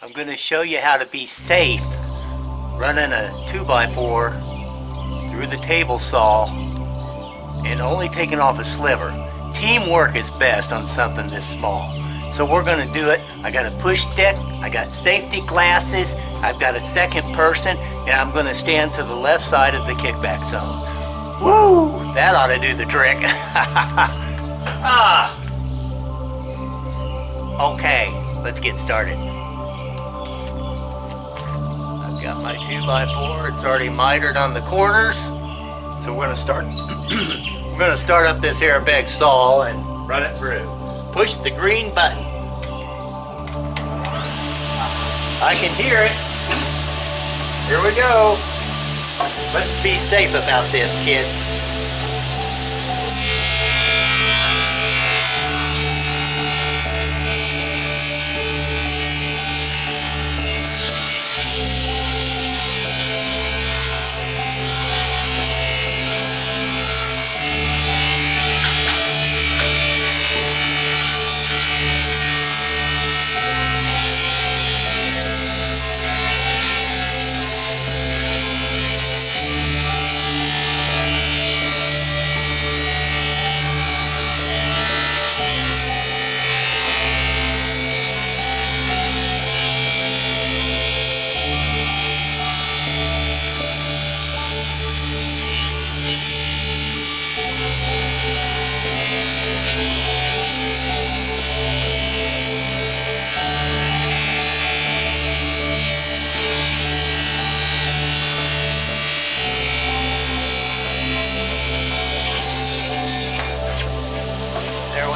I'm going to show you how to be safe running a 2x4 through the table saw and only taking off a sliver. Teamwork is best on something this small. So we're going to do it. I got a push stick, I got safety glasses, I've got a second person, and I'm going to stand to the left side of the kickback zone. Woo! That ought to do the trick. Okay, let's get started. I've got my 2x4. It's already mitered on the corners. So we're going to start. We're going to start up this here big saw and run it through. Push the green button. I can hear it. Here we go. Let's be safe about this, kids.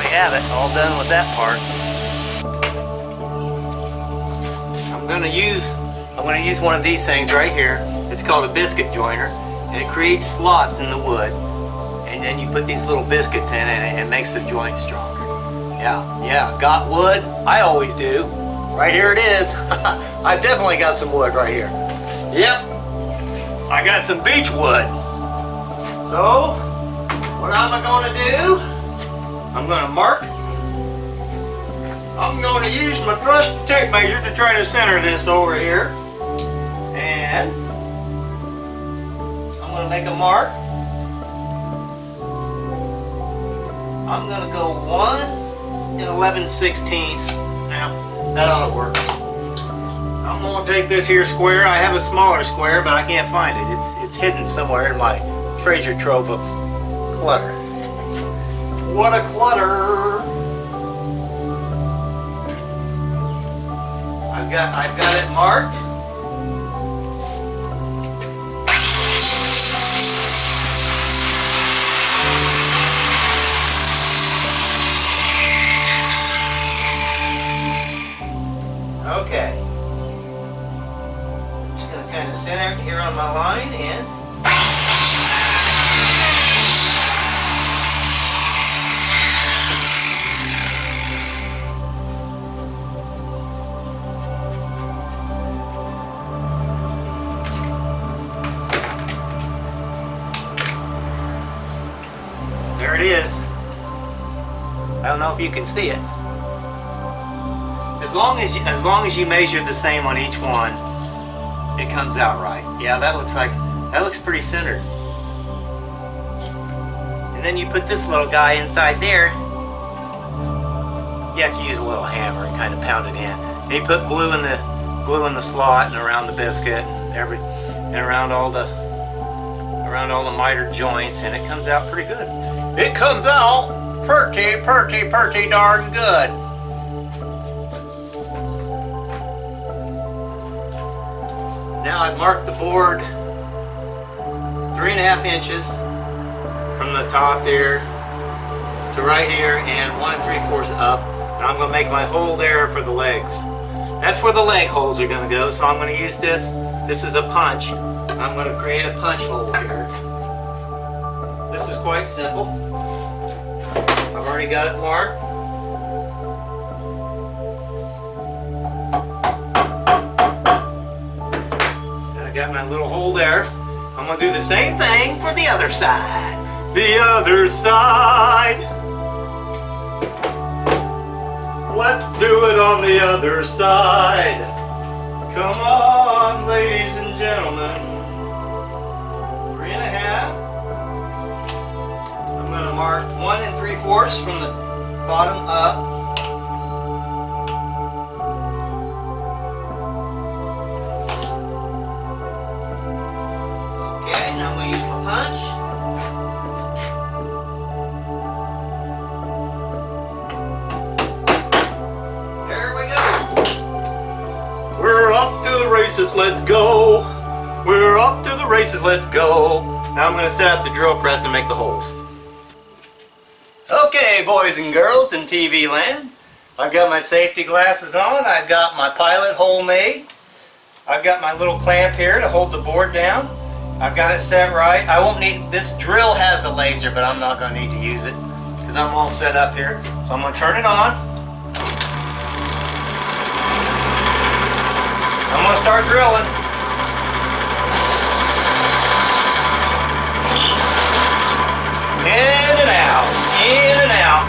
Have it all done with that part. I'm going to use one of these things right here. It's called a biscuit joiner, and it creates slots in the wood, and then you put these little biscuits in it and it makes the joint stronger. Yeah, got wood? I always do. Right here it is. I've definitely got some wood right here. Yep, I got some beech wood. So what am I going to do? I'm going to mark. I'm going to use my trusty tape measure to try to center this over here. And I'm going to make a mark. I'm going to go 1 11/16. Now, that ought to work. I'm going to take this here square. I have a smaller square, but I can't find it. It's hidden somewhere in my treasure trove of clutter. What a clutter! I've got it marked. Okay. Just gonna kind of center it here on my line and. There it is. I don't know if you can see it. As long as you measure the same on each one, it comes out right. Yeah, that looks pretty centered. And then you put this little guy inside there. You have to use a little hammer and kind of pound it in. And you put glue in the slot and around the biscuit and around all the mitered joints, and it comes out pretty good. It comes out pretty darn good. Now I've marked the board 3.5 inches from the top here to right here and 1 3/4 up. And I'm going to make my hole there for the legs. That's where the leg holes are going to go. So I'm going to use this. This is a punch. I'm going to create a punch hole here. This is quite simple. I've already got it marked. And I got my little hole there. I'm going to do the same thing for the other side. The other side. Let's do it on the other side. Come on, ladies and gentlemen. 3.5. I'm going to mark 1 3/4 from the bottom up. Okay, now I'm going to use my punch. There we go. We're off to the races, let's go. We're off to the races, let's go. Now I'm going to set up the drill press and make the holes. Okay, boys and girls in TV land, I've got my safety glasses on, I've got my pilot hole made, I've got my little clamp here to hold the board down, I've got it set right. I won't need, this drill has a laser, but I'm not going to need to use it because I'm all set up here. So I'm going to turn it on. I'm going to start drilling. In and out, in and out.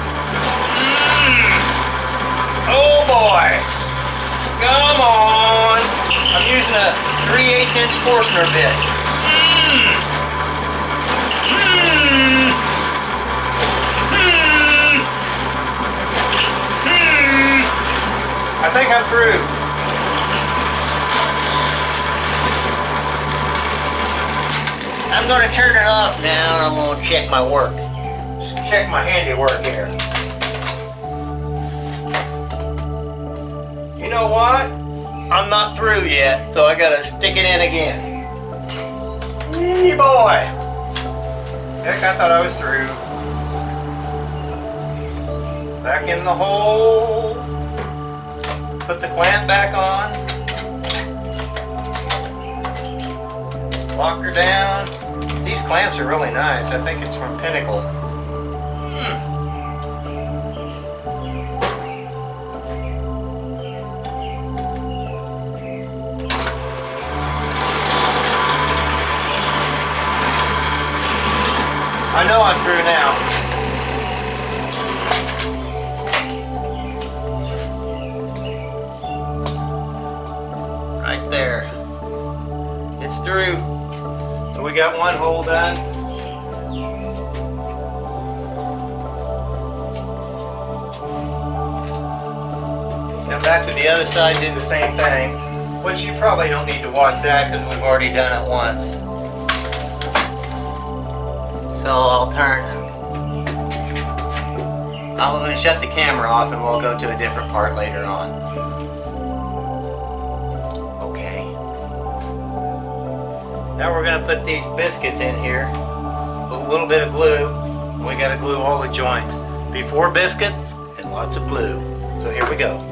Oh boy. Come on. I'm using a 3/8 inch Forstner bit. I think I'm through. I'm going to turn it off now and I'm going to check my work. Just check my handiwork here. You know what? I'm not through yet, so I got to stick it in again. Yee boy! Heck, I thought I was through. Back in the hole. Put the clamp back on. Lock her down. These clamps are really nice. I think it's from Pinnacle. I know I'm through now. Right there. It's through. So we got one hole done. Now back to the other side, do the same thing. Which you probably don't need to watch that because we've already done it once. So I'll turn. I'm going to shut the camera off and we'll go to a different part later on. Okay. Now we're going to put these biscuits in here with a little bit of glue. We got to glue all the joints. Before biscuits and lots of glue. So here we go.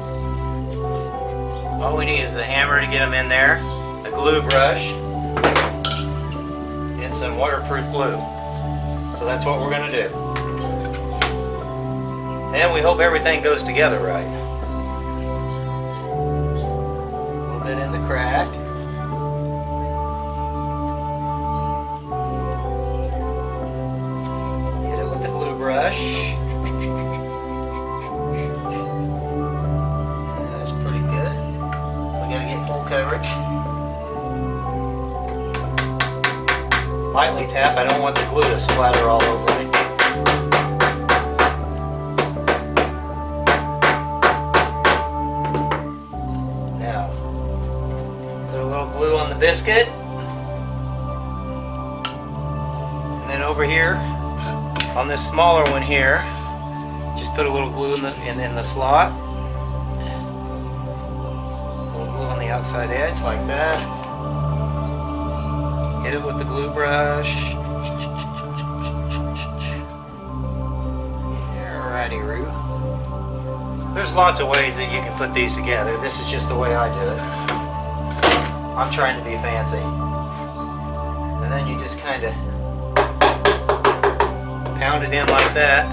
All we need is a hammer to get them in there, a glue brush, and some waterproof glue. So that's what we're going to do. And we hope everything goes together right. A little bit in the crack. Hit it with the glue brush. That's pretty good. We got to get full coverage. Lightly tap. I don't want the glue to splatter all over me. Now, put a little glue on the biscuit. And then over here, on this smaller one here, just put a little glue in the slot. A little glue on the outside edge like that. Hit it with the glue brush. Alrighty, Roo. There's lots of ways that you can put these together. This is just the way I do it. I'm trying to be fancy. And then you just kind of pound it in like that.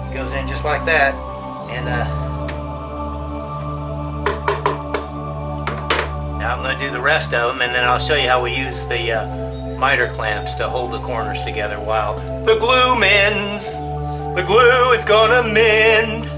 It goes in just like that. And now I'm going to do the rest of them, and then I'll show you how we use the miter clamps to hold the corners together while the glue mends. The glue is gonna mend.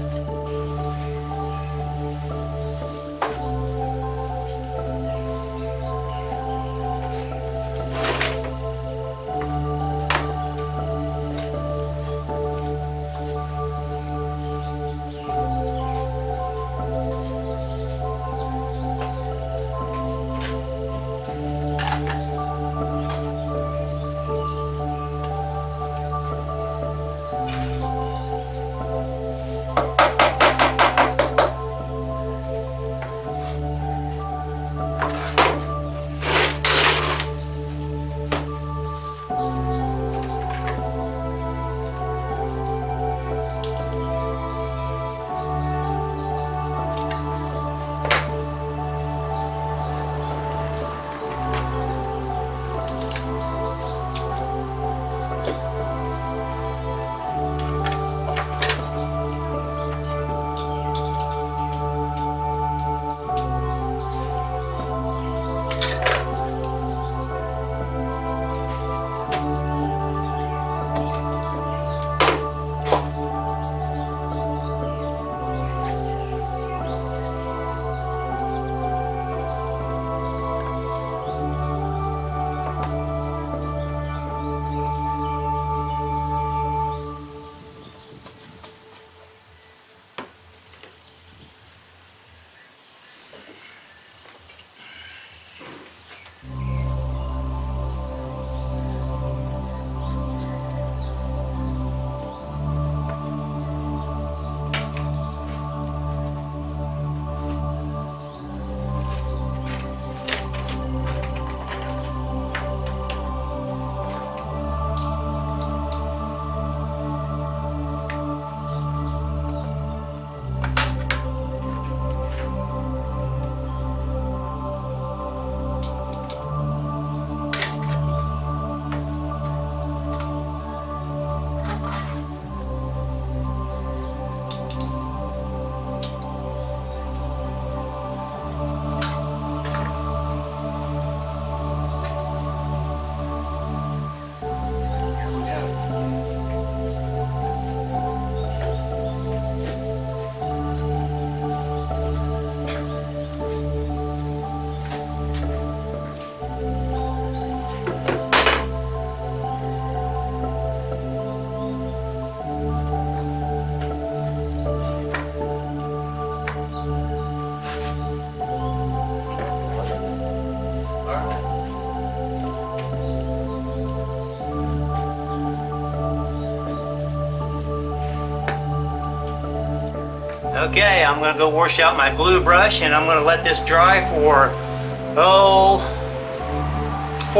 Okay, I'm going to go wash out my glue brush, and I'm going to let this dry for, 4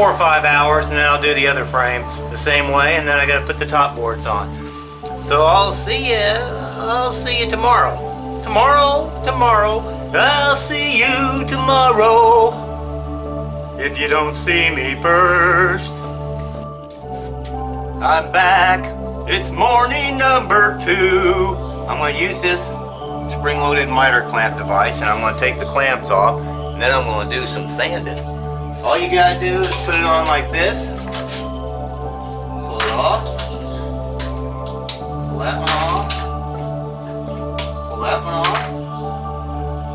or 5 hours, and then I'll do the other frame the same way, and then I got to put the top boards on. So I'll see you tomorrow. Tomorrow, I'll see you tomorrow, if you don't see me first. I'm back, it's morning number 2. I'm going to use this spring-loaded miter clamp device, and I'm going to take the clamps off, and then I'm going to do some sanding. All you got to do is put it on like this, pull it off, pull that one off, pull that one off,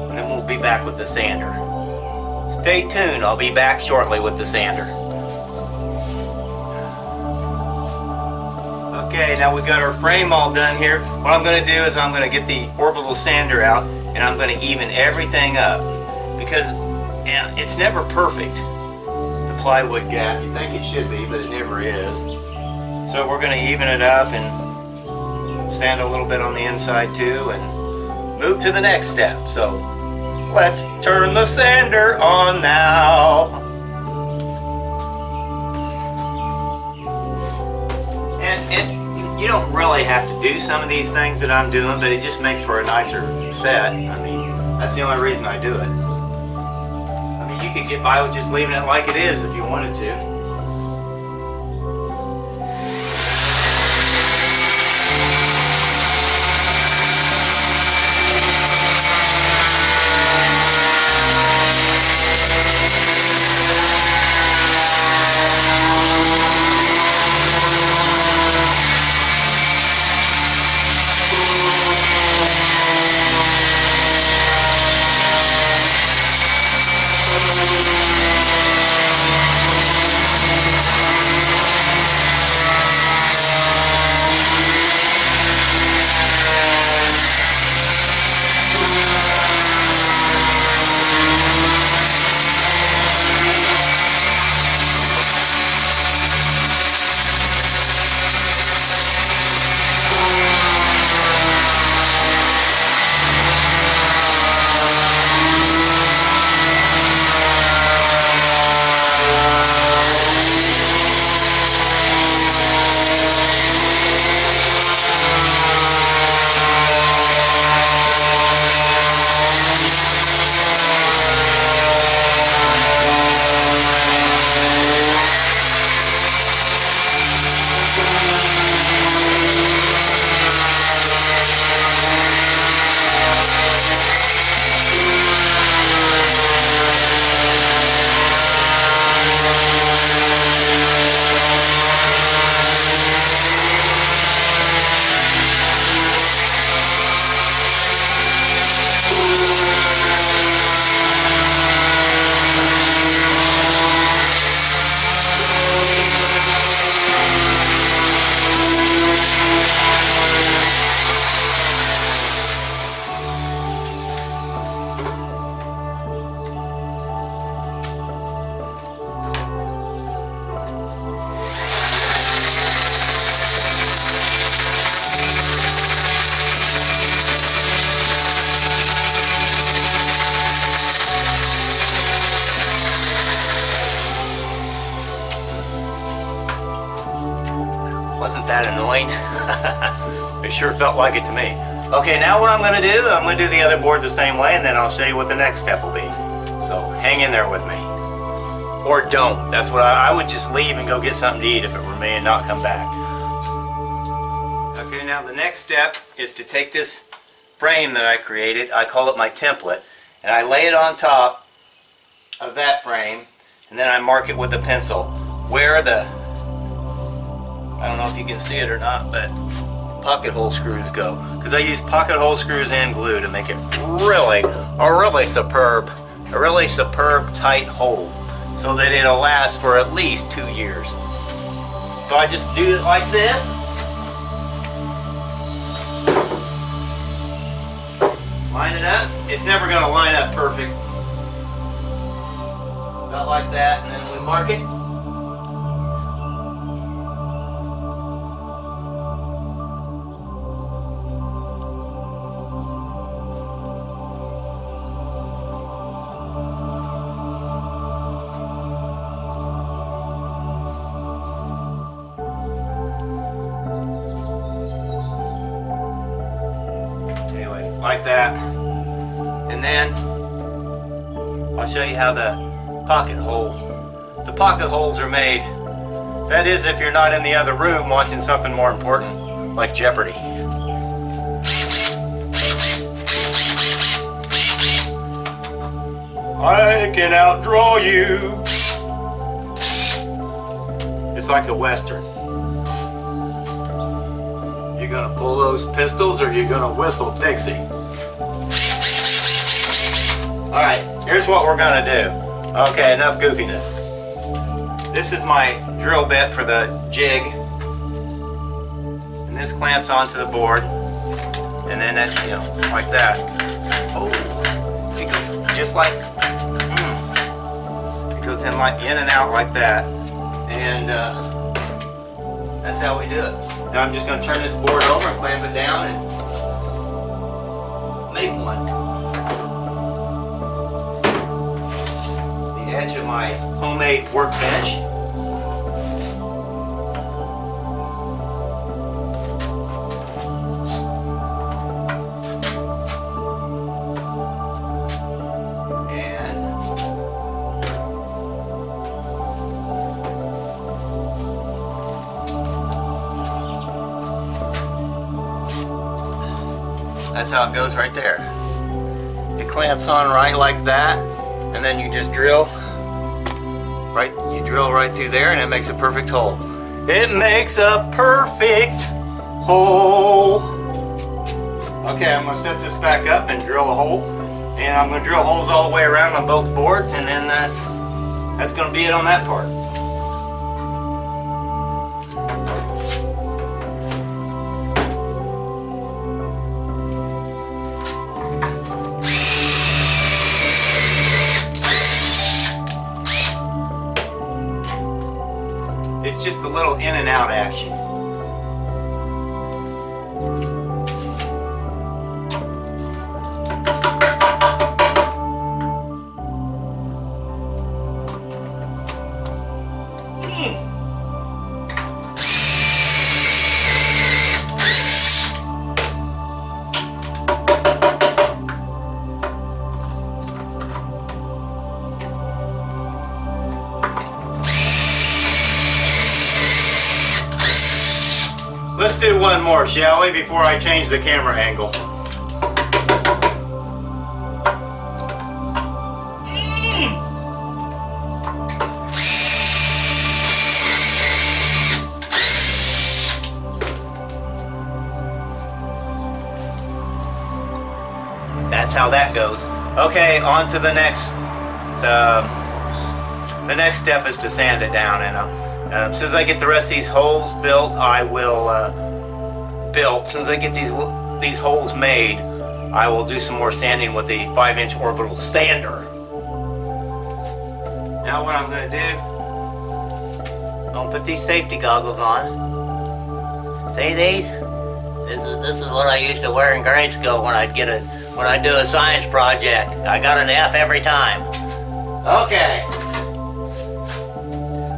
and then we'll be back with the sander. Stay tuned, I'll be back shortly with the sander. Okay, now we've got our frame all done here. What I'm going to do is I'm going to get the orbital sander out, and I'm going to even everything up, because it's never perfect, the plywood gap. You think it should be, but it never is. So we're going to even it up and sand a little bit on the inside too, and move to the next step. So let's turn the sander on now. And you don't really have to do some of these things that I'm doing, but it just makes for a nicer set. I mean, that's the only reason I do it. I mean, you could get by with just leaving it like it is if you wanted to. that annoying? It sure felt like it to me. Okay, now what I'm going to do, I'm going to do the other board the same way, and then I'll show you what the next step will be. So hang in there with me. Or don't. That's what I would just leave and go get something to eat if it were me and not come back. Okay, now the next step is to take this frame that I created, I call it my template, and I lay it on top of that frame, and then I mark it with a pencil where the, I don't know if you can see it or not, but pocket hole screws go, because I use pocket hole screws and glue to make it really superb tight hole, so that it'll last for at least 2 years. So I just do it like this. Line it up. It's never going to line up perfect. About like that, and then we mark it. Like that, and then I'll show you how the pocket holes are made. That is, if you're not in the other room watching something more important like Jeopardy. I can outdraw you. It's like a Western. You gonna pull those pistols, or you gonna whistle Dixie? Alright, here's what we're gonna do. Okay, enough goofiness. This is my drill bit for the jig, and this clamps onto the board, and then that's, you know, like that. Oh, it goes just like, it goes in and out like that, and that's how we do it. Now I'm just going to turn this board over and clamp it down and make one. The edge of my homemade workbench. That's how it goes right there. It clamps on right like that, and then you just drill right through there, and it makes a perfect hole. It makes a perfect hole. Okay, I'm gonna set this back up and drill a hole, and I'm gonna drill holes all the way around on both boards, and then that's gonna be it on that part. It's just a little in and out action. Let's do one more, shall we, before I change the camera angle. That's how that goes. Okay, on to the next. The next step is to sand it down, and as soon as I get the rest of these holes built, I will as soon as I get these holes made, I will do some more sanding with the 5-inch orbital sander. Now what I'm going to do, I'm going to put these safety goggles on. See these? This is what I used to wear in grade school when I'd do a science project. I got an F every time. Okay.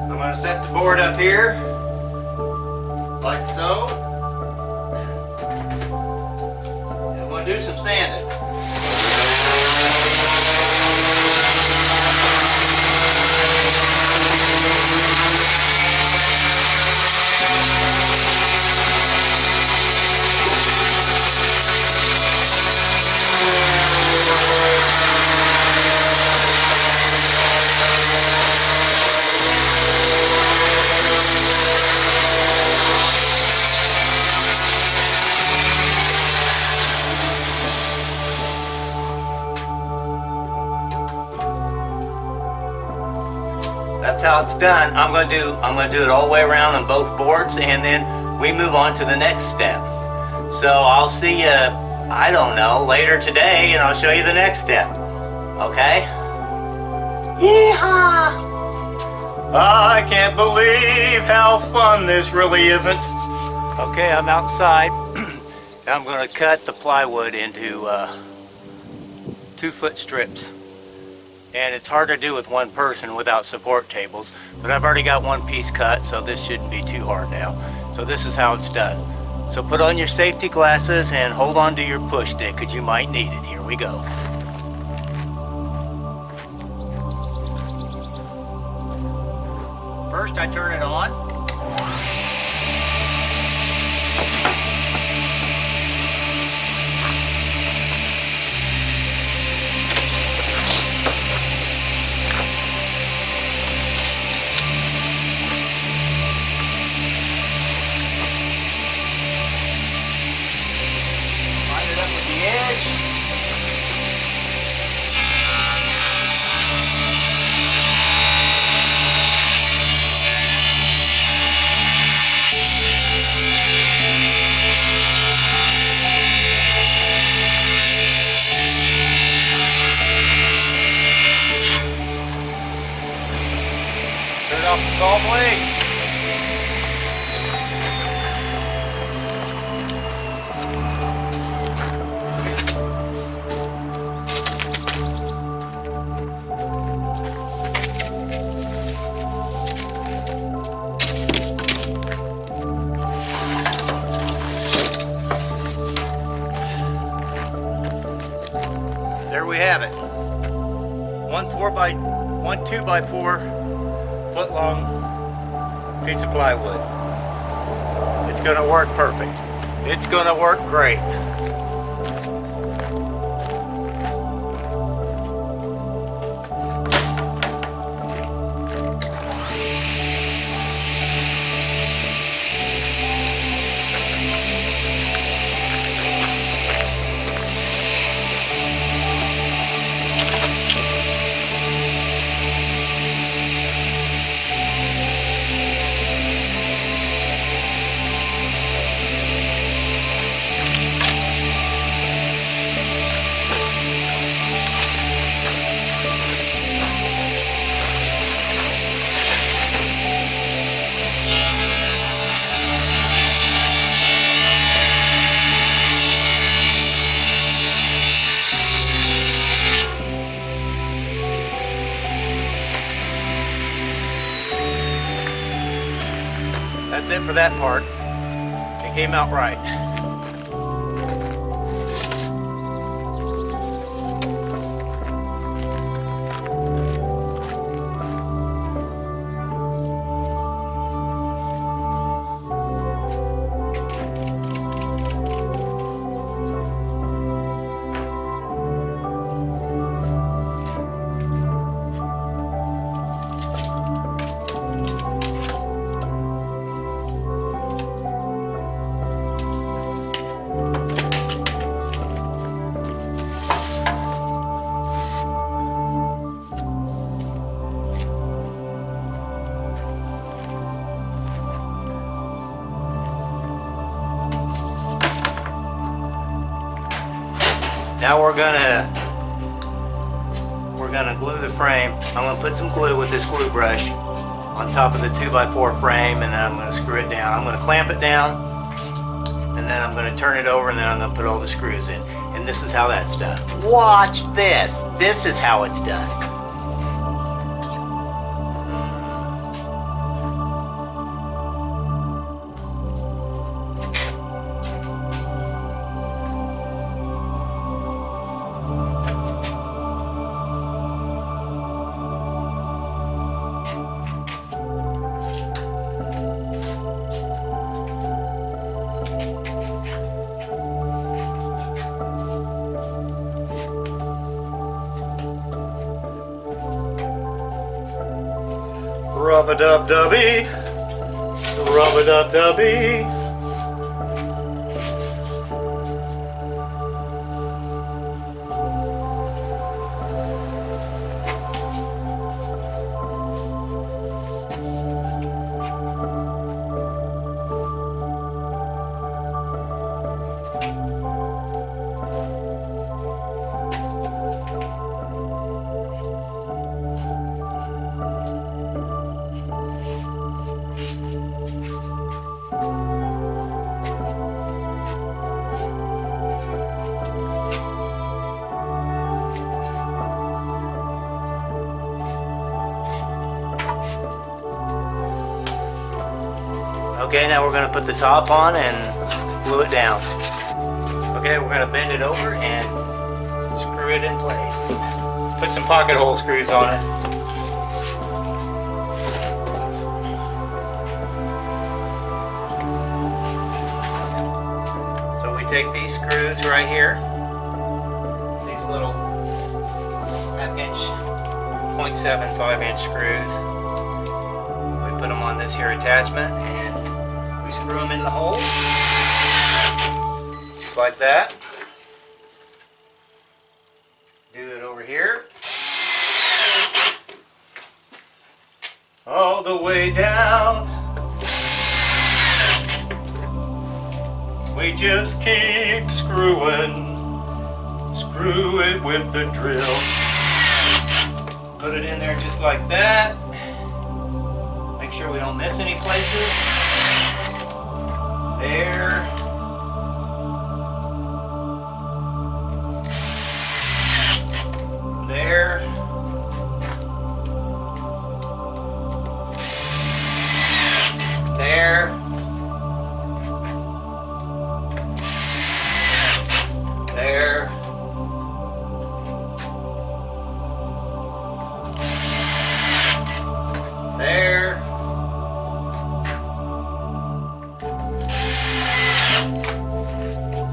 I'm going to set the board up here. like so. And I'm going to do some sanding. That's how it's done. I'm gonna do it all the way around on both boards, and then we move on to the next step. So I'll see you, I don't know, later today, and I'll show you the next step. Okay? Yeehaw! I can't believe how fun this really isn't. Okay, I'm outside. I'm gonna cut the plywood into 2-foot strips. And it's hard to do with one person without support tables, but I've already got one piece cut, so this shouldn't be too hard now. So this is how it's done. So put on your safety glasses and hold on to your push stick, because you might need it. Here we go. First I turn it on. Turn off the saw blade. There we have it. One 2x4 foot long piece of plywood. It's going to work perfect. It's going to work great. That's it for that part. It came out right. Now we're gonna glue the frame. I'm gonna put some glue with this glue brush on top of the 2x4 frame, and then I'm gonna screw it down. I'm gonna clamp it down, and then I'm gonna turn it over, and then I'm gonna put all the screws in. And this is how that's done. Watch this. This is how it's done. Rub-a-dub-dubby. Rub-a-dub-dubby. Okay, now we're going to put the top on and glue it down. Okay, we're going to bend it over and screw it in place. Put some pocket hole screws on it. So we take these screws right here, these little 1/2 inch, 0.75 inch screws. We put them on this here attachment and we screw them in the hole, just like that. Do it over here. All the way down. We just keep screwing. Screw it with the drill. Put it in there just like that. Make sure we don't miss any places. There. There. There. There. There.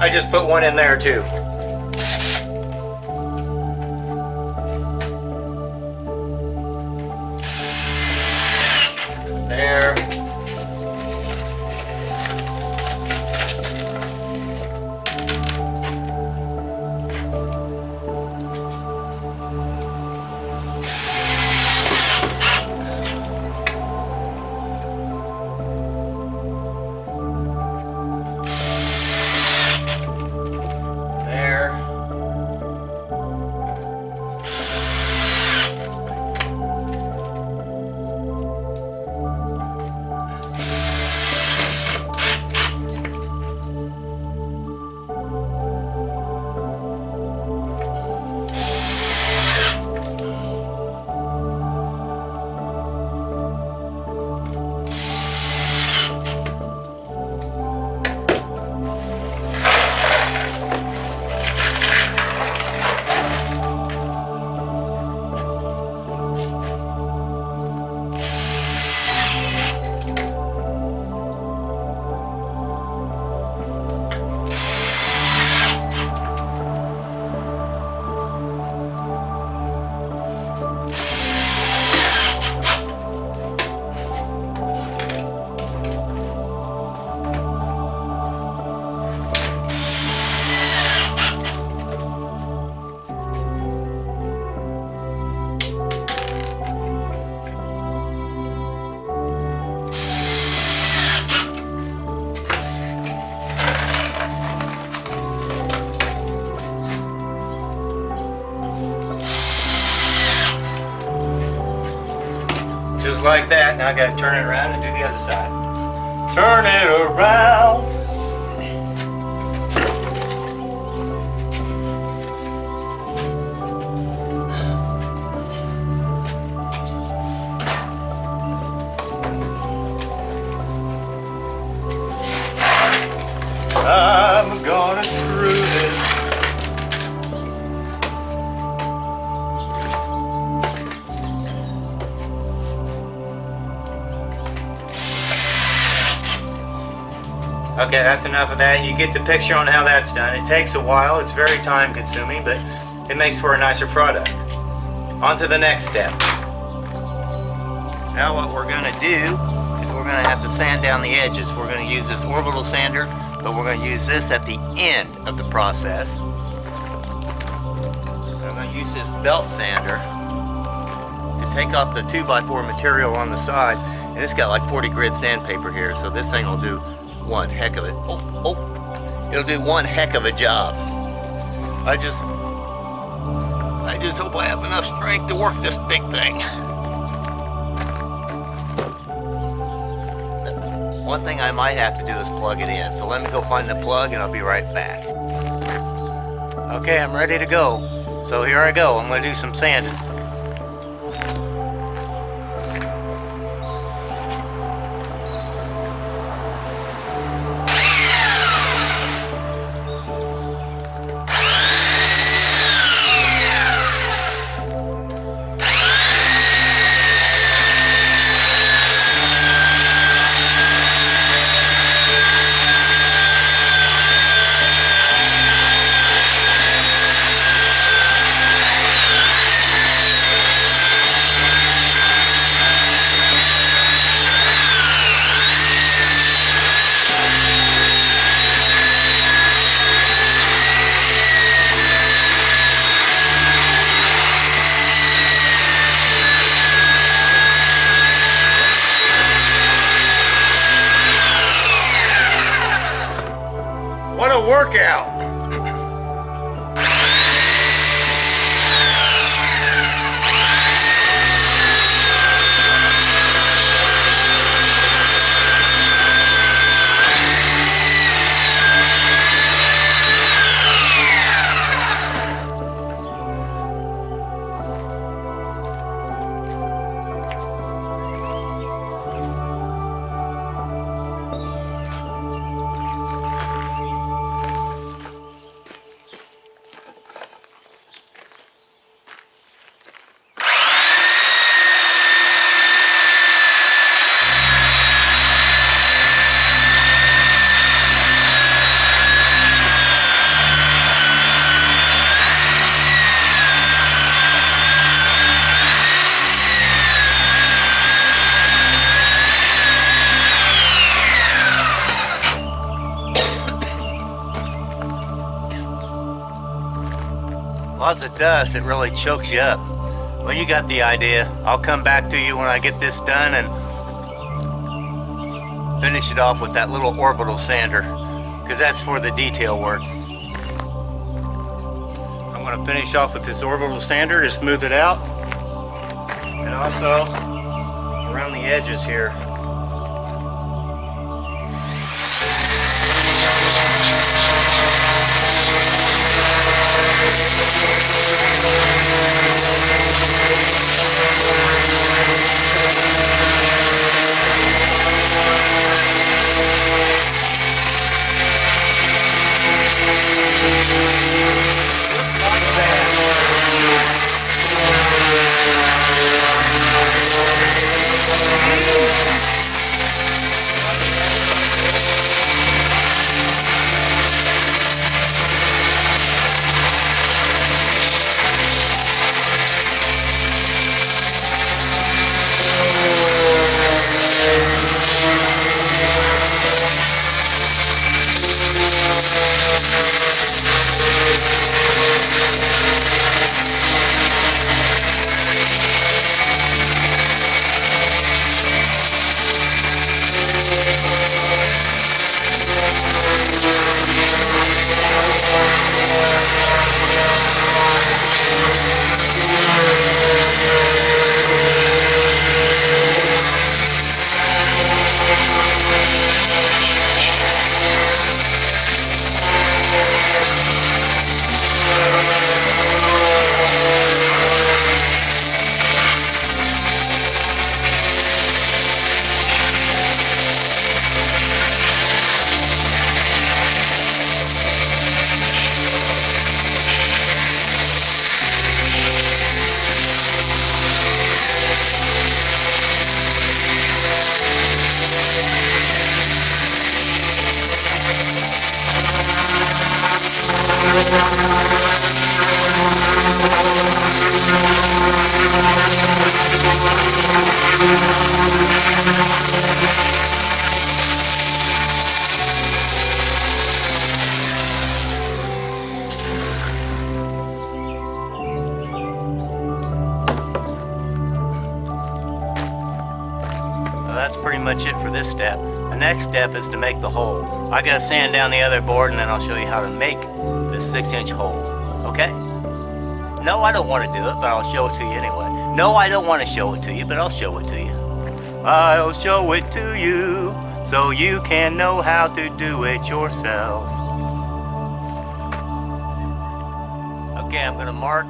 I just put one in there too. There. Just like that. Now I gotta turn it around and do the other side. Turn it around. I'm gonna screw this. Okay, that's enough of that. You get the picture on how that's done. It takes a while. It's very time consuming, but it makes for a nicer product. On to the next step. Now what we're going to do is we're going to have to sand down the edges. We're going to use this orbital sander, but we're going to use this at the end of the process. I'm going to use this belt sander to take off the 2x4 material on the side. And it's got like 40 grit sandpaper here, so this thing will do one heck of it. It'll do one heck of a job. I just hope I have enough strength to work this big thing. One thing I might have to do is plug it in. So let me go find the plug and I'll be right back. Okay, I'm ready to go. So here I go. I'm going to do some sanding. What a workout! Lots of dust, it really chokes you up. Well, you got the idea. I'll come back to you when I get this done and finish it off with that little orbital sander, because that's for the detail work. I'm going to finish off with this orbital sander to smooth it out, and also around the edges here. pretty much it for this step. The next step is to make the hole. I gotta sand down the other board and then I'll show you how to make this 6-inch hole, okay? No, I don't want to do it, but I'll show it to you anyway. No, I don't want to show it to you, but I'll show it to you. I'll show it to you so you can know how to do it yourself. Okay, I'm gonna mark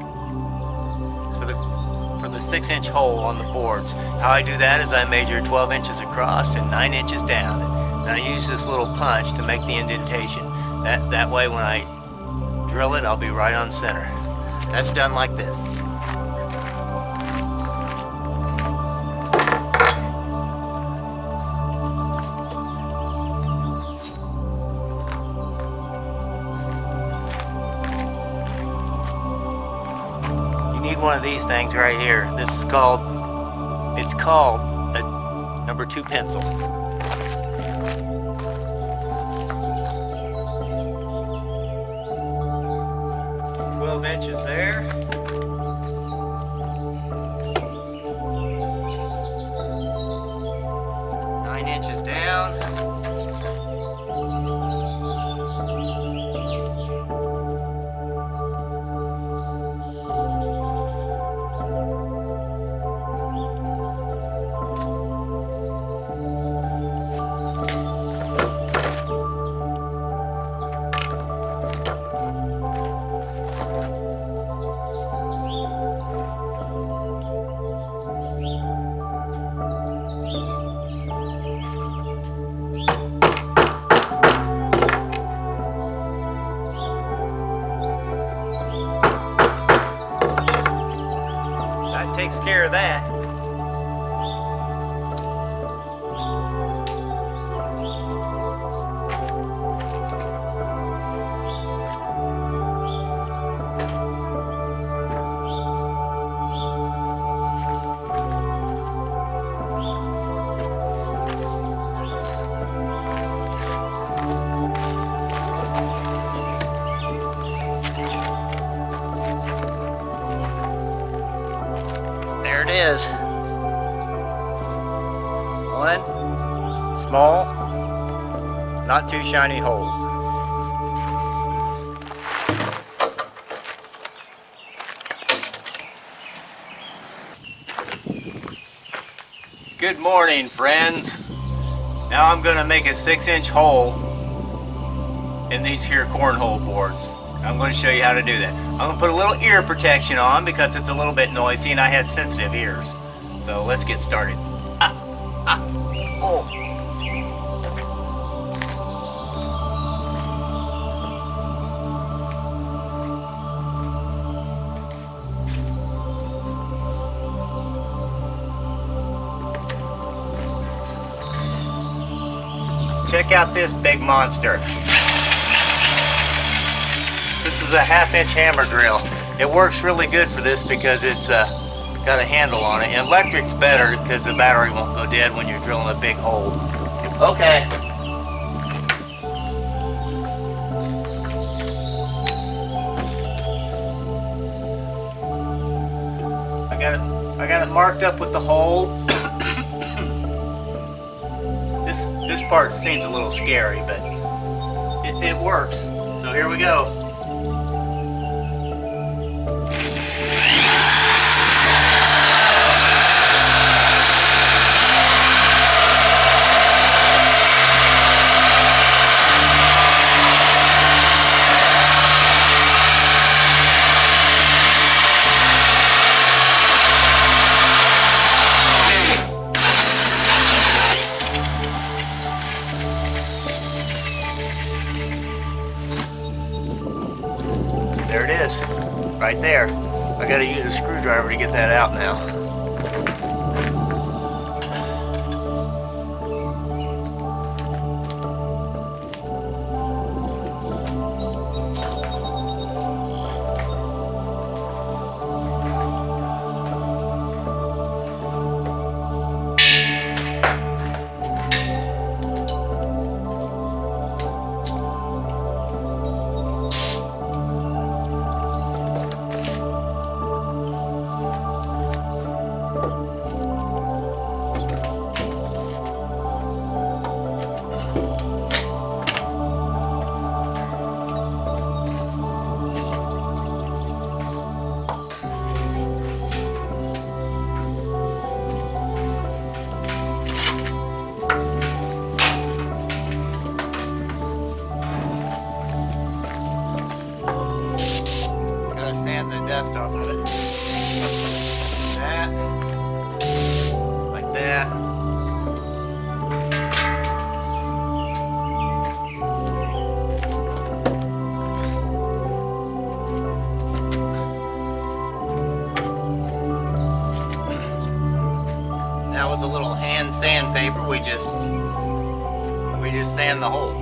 for the 6-inch hole on the boards. How I do that is I measure 12 inches across and 9 inches down. And I use this little punch to make the indentation. That way when I drill it, I'll be right on center. That's done like this. You need one of these things right here. This is called, it's called a number 2 pencil. 12 inches there. Nine inches down. Takes care of that. There it is. One small, not too shiny hole. Good morning, friends. Now I'm gonna make a 6-inch hole in these here cornhole boards. I'm going to show you how to do that. I'm going to put a little ear protection on because it's a little bit noisy and I have sensitive ears. So let's get started. Oh. Check out this big monster. This is a 1/2-inch hammer drill. It works really good for this because it's got a handle on it. And electric's better because the battery won't go dead when you're drilling a big hole. Okay. I got it marked up with the hole. This part seems a little scary, but it works. So here we go. There it is, right there. I gotta use a screwdriver to get that out now. Now with a little hand sandpaper, we just sand the hole.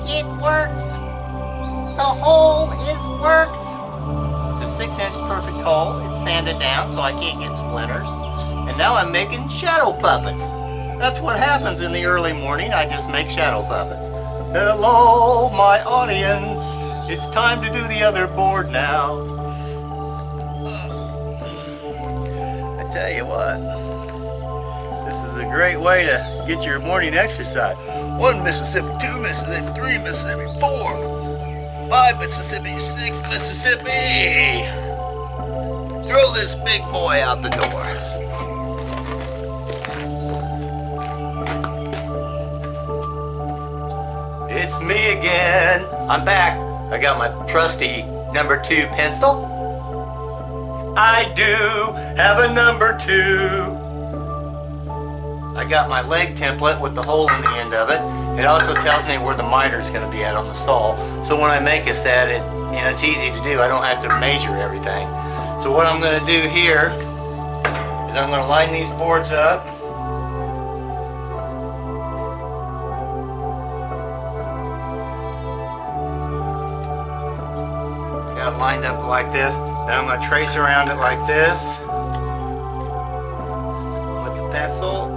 It works. The hole works. It's a 6-inch perfect hole. It's sanded down so I can't get splinters. And now I'm making shadow puppets. That's what happens in the early morning. I just make shadow puppets. Hello, my audience. It's time to do the other board now. I tell you what, this is a great way to get your morning exercise. 1 Mississippi, 2 Mississippi, 3 Mississippi, 4, 5 Mississippi, 6 Mississippi. Throw this big boy out the door. It's me again. I'm back. I got my trusty number 2 pencil. I do have a number 2. I got my leg template with the hole in the end of it. It also tells me where the miter is going to be at on the saw. So when I make a set, it's easy to do. I don't have to measure everything. So what I'm going to do here is I'm going to line these boards up. Got it lined up like this. Then I'm going to trace around it like this with the pencil.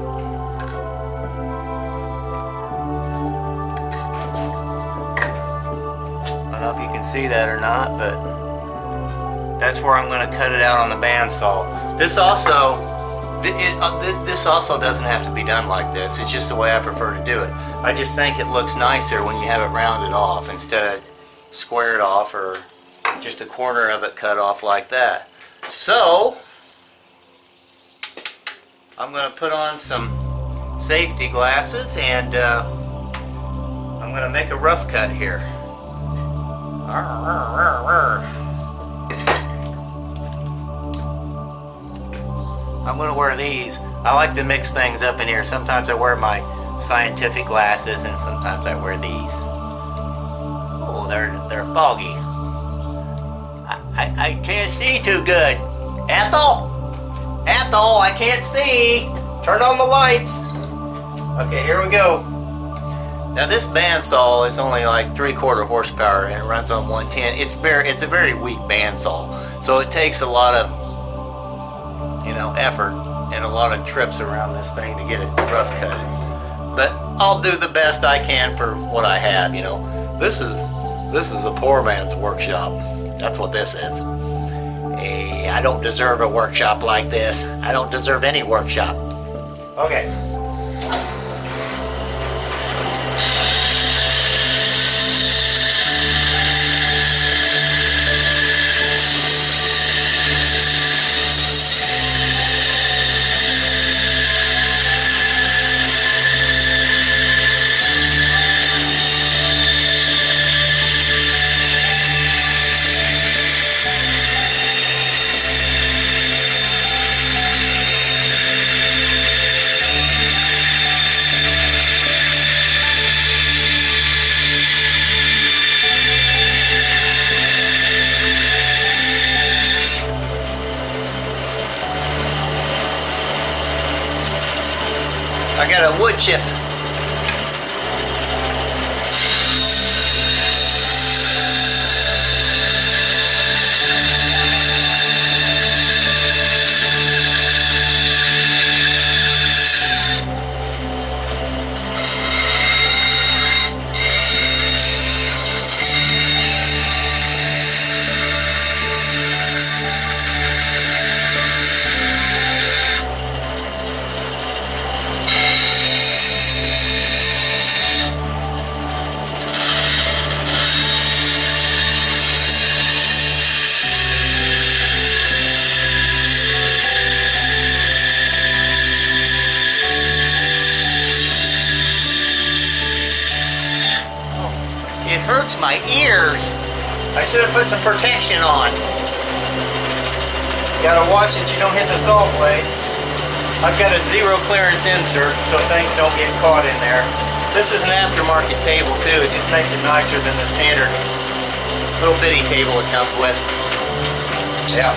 I don't know if you can see that or not, but that's where I'm going to cut it out on the bandsaw. This also doesn't have to be done like this. It's just the way I prefer to do it. I just think it looks nicer when you have it rounded off instead of squared off or just a corner of it cut off like that. So I'm going to put on some safety glasses and I'm going to make a rough cut here. I'm going to wear these. I like to mix things up in here. Sometimes I wear my scientific glasses and sometimes I wear these. Oh, they're foggy. I can't see too good. Ethel, I can't see. Turn on the lights. Okay, here we go. Now this bandsaw is only like 3/4 horsepower and it runs on 110. It's a very weak bandsaw, so it takes a lot of effort and a lot of trips around this thing to get it rough cutted. But I'll do the best I can for what I have. This is a poor man's workshop. That's what this is. Hey, I don't deserve a workshop like this. I don't deserve any workshop. Okay. I got a wood chip. my ears. I should have put some protection on. You gotta watch that you don't hit the saw blade. I've got a zero clearance insert so things don't get caught in there. This is an aftermarket table too. It just makes it nicer than the standard little bitty table it comes with. Yeah.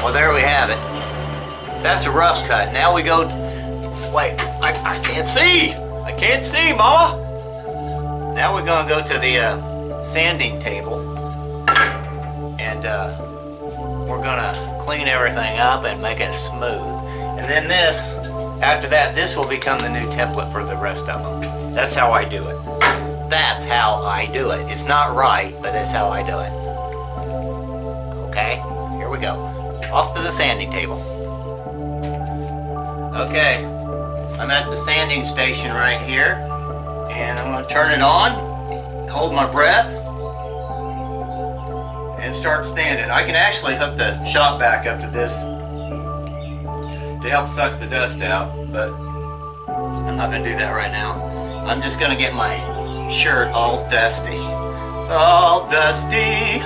Well, there we have it. That's a rough cut. Now we go, wait, I can't see. I can't see, Mama. Now we're gonna go to the sanding table and we're gonna clean everything up and make it smooth. And then this, after that, this will become the new template for the rest of them. That's how I do it. That's how I do it. It's not right, but that's how I do it. Okay, here we go. Off to the sanding table. Okay, I'm at the sanding station right here, and I'm going to turn it on, hold my breath, and start sanding. I can actually hook the shop back up to this to help suck the dust out, but I'm not going to do that right now. I'm just going to get my shirt all dusty. All dusty,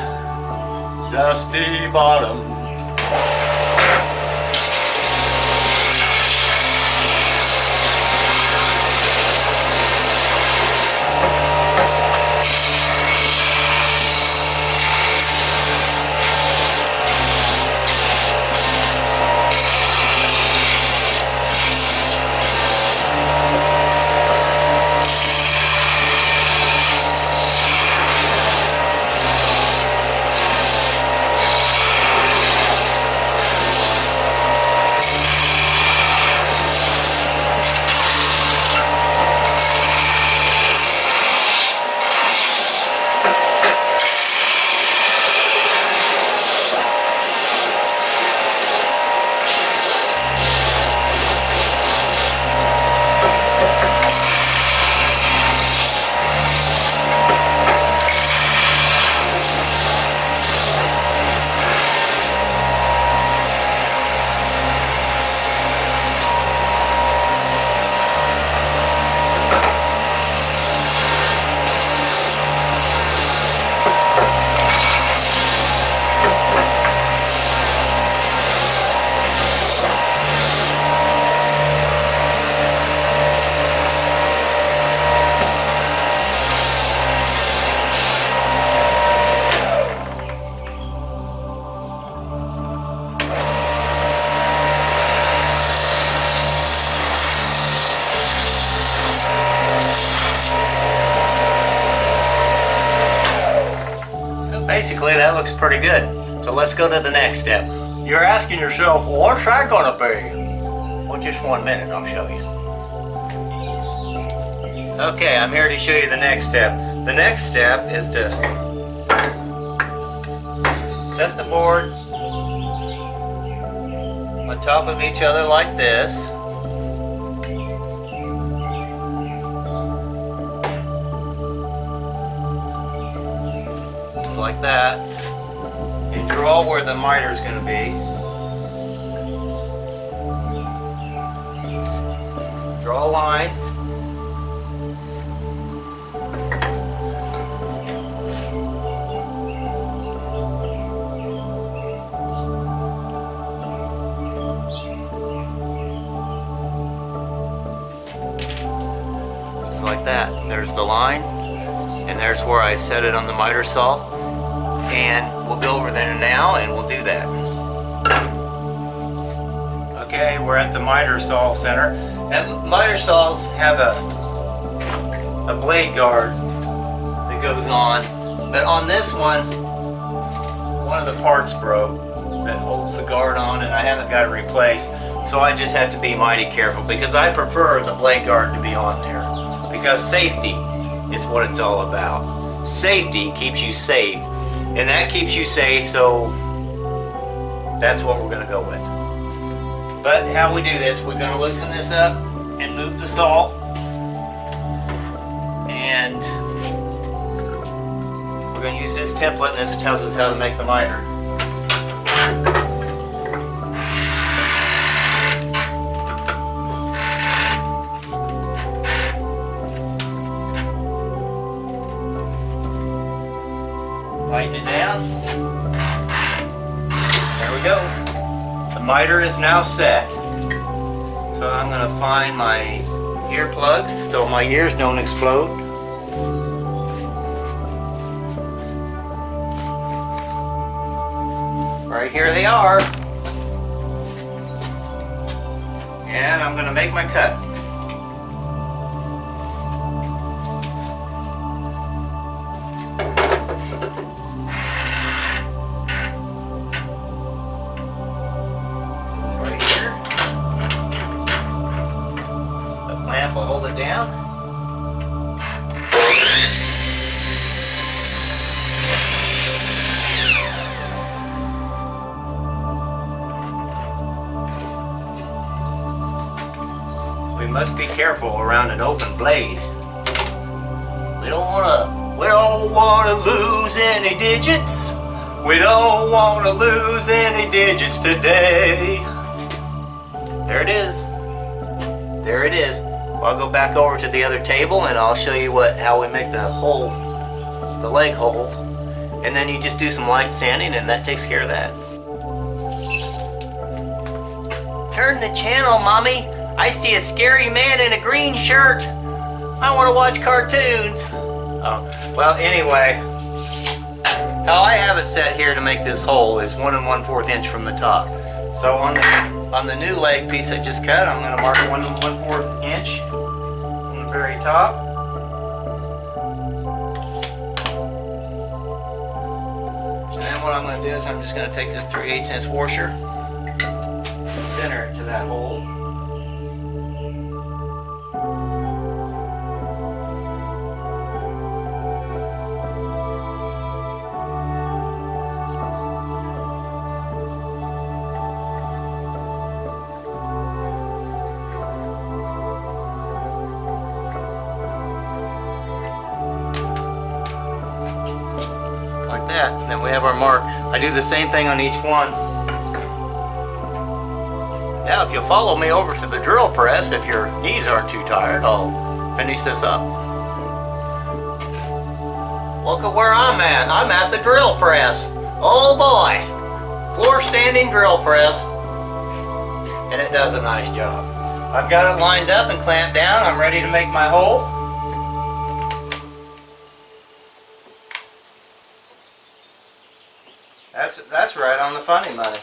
dusty bottoms. Basically, that looks pretty good. So let's go to the next step. You're asking yourself, well, what's that gonna be? Well, just 1 minute, I'll show you. Okay, I'm here to show you the next step. The next step is to set the board on top of each other like this. Like that, and draw where the miter is going to be. Draw a line. Just like that. There there's the line, and there's where I set it on the miter saw. And we'll go over there now and we'll do that. Okay, we're at the miter saw center. And miter saws have a blade guard that goes on. But on this one of the parts broke that holds the guard on, and I haven't got it replaced. So I just have to be mighty careful, because I prefer the blade guard to be on there. Because safety is what it's all about. Safety keeps you safe. And that keeps you safe, so that's what we're going to go with. But how we do this, we're going to loosen this up and move the saw. And we're going to use this template, and this tells us how to make the miter. Tighten it down. There we go. The miter is now set. So I'm going to find my ear plugs so my ears don't explode. Right here they are. And I'm going to make my cut. We'll hold it down. We must be careful around an open blade. We don't want to lose any digits. We don't want to lose any digits today. There it is. There it is. I'll go back over to the other table and I'll show you how we make the hole, the leg holes, and then you just do some light sanding and that takes care of that. Turn the channel, Mommy. I see a scary man in a green shirt. I want to watch cartoons. Oh, well, anyway, how I have it set here to make this hole is 1 1/4 inch from the top. So on the new leg piece I just cut, I'm going to mark 1 1/4 inch from the very top. And then what I'm going to do is I'm just going to take this 3/8 inch washer and center it to that hole. Like that. And then we have our mark. I do the same thing on each one. Now if you'll follow me over to the drill press, if your knees aren't too tired, I'll finish this up. Look at where I'm at. I'm at the drill press. Oh boy. Floor standing drill press. And it does a nice job. I've got it lined up and clamped down. I'm ready to make my hole. That's right on the funny money.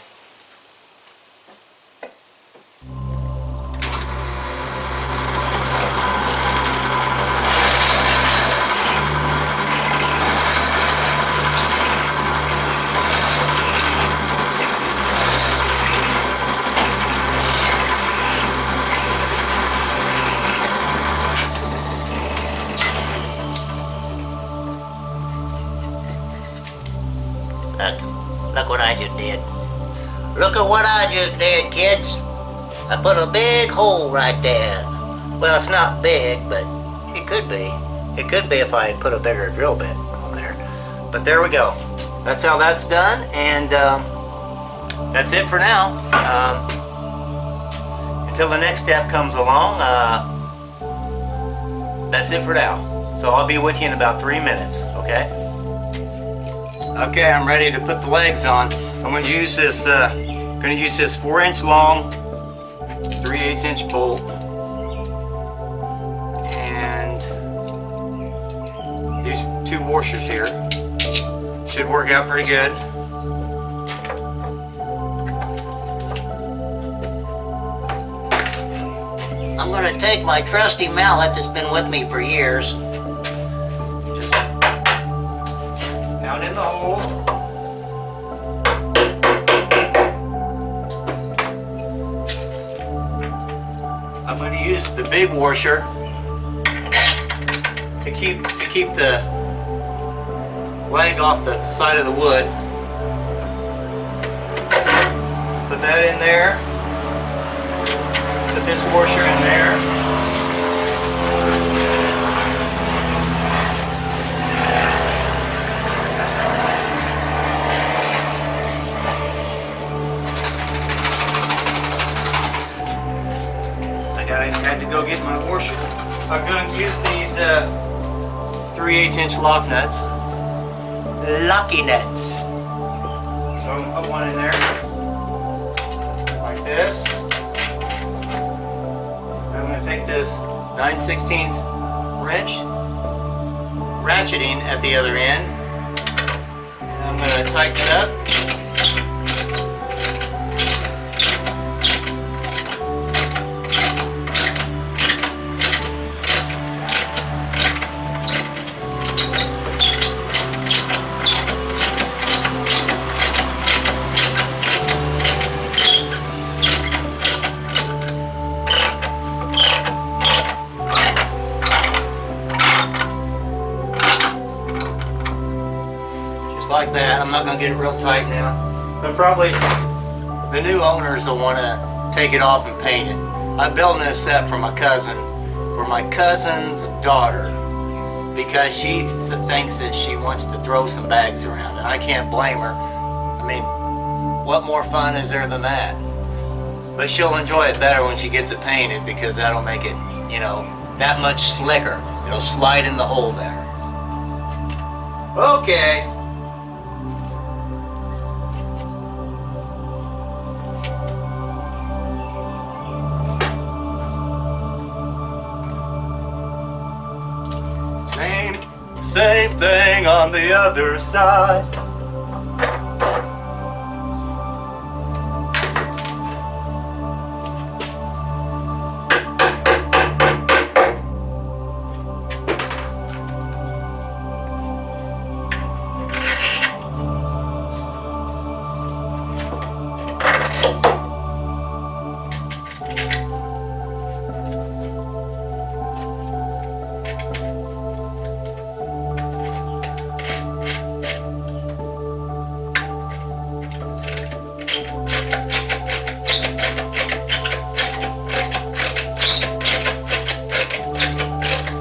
Look what I just did. Look at what I just did, kids. I put a big hole right there. Well, it's not big, but it could be. It could be if I put a bigger drill bit on there. But there we go. That's how that's done, and that's it for now. Until the next step comes along, that's it for now. So I'll be with you in about 3 minutes, okay? Okay, I'm ready to put the legs on. I'm going to use this 4-inch long, 3/8 inch bolt, and washers here. Should work out pretty good. I'm gonna take my trusty mallet that's been with me for years. Just down in the hole. I'm going to use the big washer to keep the leg off the side of the wood. Put that in there. Put this washer in there. I had to go get my washer. I'm going to use these 3/8" lock nuts. Lucky nuts. So I'm going to put one in there. Like this. I'm going to take this 9/16 wrench, ratcheting at the other end. And I'm going to tighten it up. Like that. I'm not going to get it real tight now, but probably the new owners will want to take it off and paint it. I'm building this set for my cousin's daughter, because she thinks that she wants to throw some bags around, and I can't blame her. I mean, what more fun is there than that? But she'll enjoy it better when she gets it painted, because that'll make it, you know, that much slicker. It'll slide in the hole better. Okay. Same thing on the other side.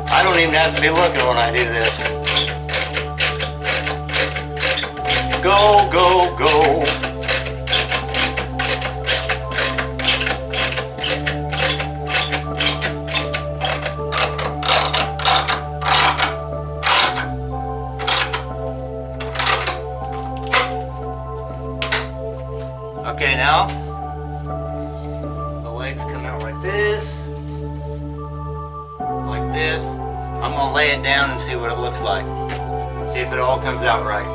I don't even have to be looking when I do this. Go, go, go. Okay, now the legs come out like this. Like this. I'm going to lay it down and see what it looks like. See if it all comes out right.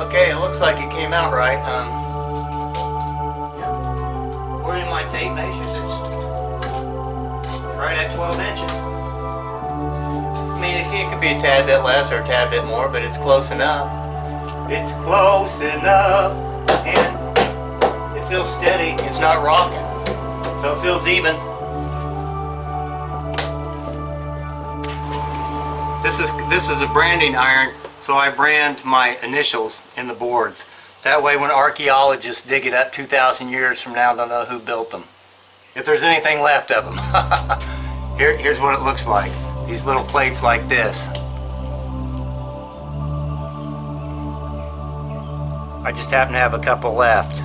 Okay, it looks like it came out right. According to my tape measures, it's right at 12 inches. I mean, it could be a tad bit less or a tad bit more, but it's close enough. It's close enough, and it feels steady. It's not rocking, so it feels even. This is a branding iron, so I brand my initials in the boards. That way, when archaeologists dig it up 2,000 years from now, they'll know who built them, if there's anything left of them. Here's what it looks like. These little plates like this. I just happen to have a couple left.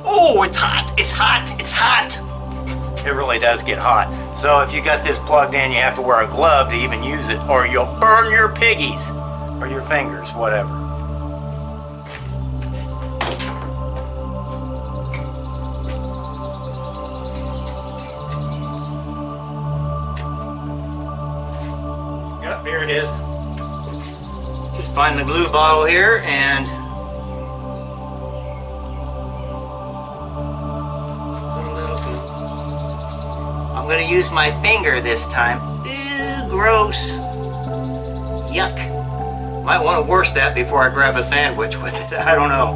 Oh, it's hot! It's hot! It's hot! It really does get hot. So if you got this plugged in, you have to wear a glove to even use it, or you'll burn your piggies. or your fingers, whatever. Yep, here it is. Just find the glue bottle here and I'm going to use my finger this time. Ew, gross. Yuck. Might want to wash that before I grab a sandwich with it. I don't know.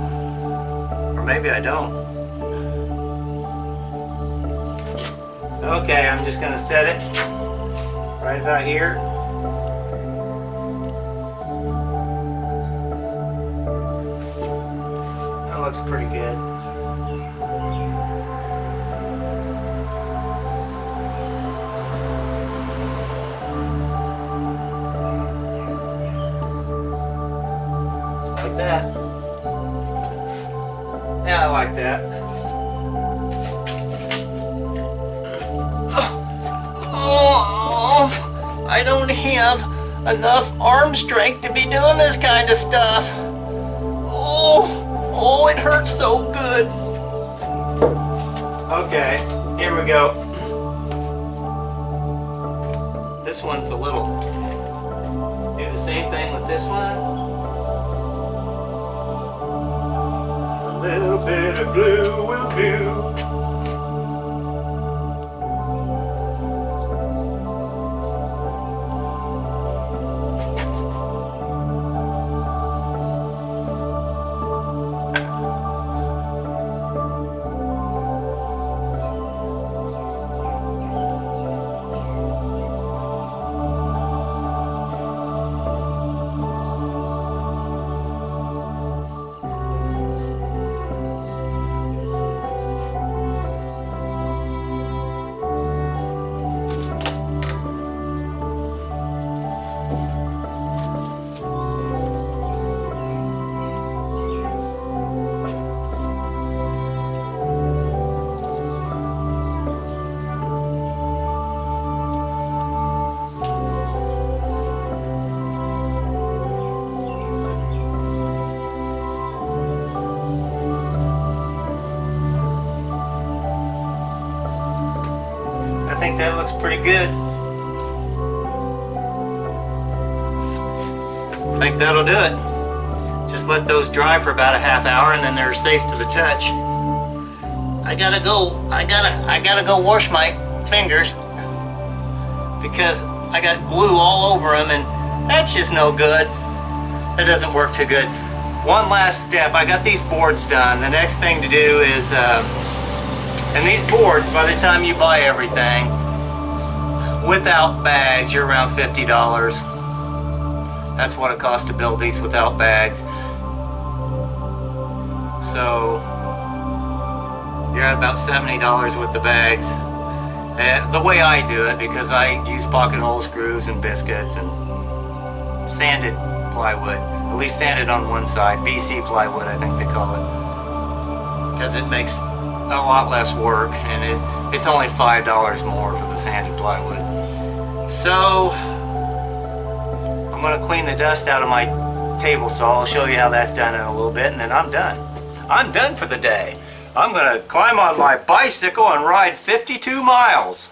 Or maybe I don't. Okay, I'm just going to set it right about here. That looks pretty good. Like that. Yeah, I like that. Oh, I don't have enough arm strength to be doing this kind of stuff. Oh, it hurts so good. Okay, here we go. This one's a little. Do the same thing with this one. A little bit of glue will do. I think that looks pretty good. I think that'll do it. Just let those dry for about a half hour and then they're safe to the touch. I gotta go wash my fingers because I got glue all over them and that's just no good. That doesn't work too good. One last step, I got these boards done. The next thing to do is and these boards, by the time you buy everything, without bags, you're around $50. That's what it costs to build these without bags. So, you're at about $70 with the bags. The way I do it, because I use pocket hole screws and biscuits and sanded plywood. At least sanded on one side. BC plywood, I think they call it. Because it makes a lot less work, and it's only $5 more for the sanded plywood. So I'm going to clean the dust out of my table saw. I'll show you how that's done in a little bit, and then I'm done. I'm done for the day. I'm going to climb on my bicycle and ride 52 miles.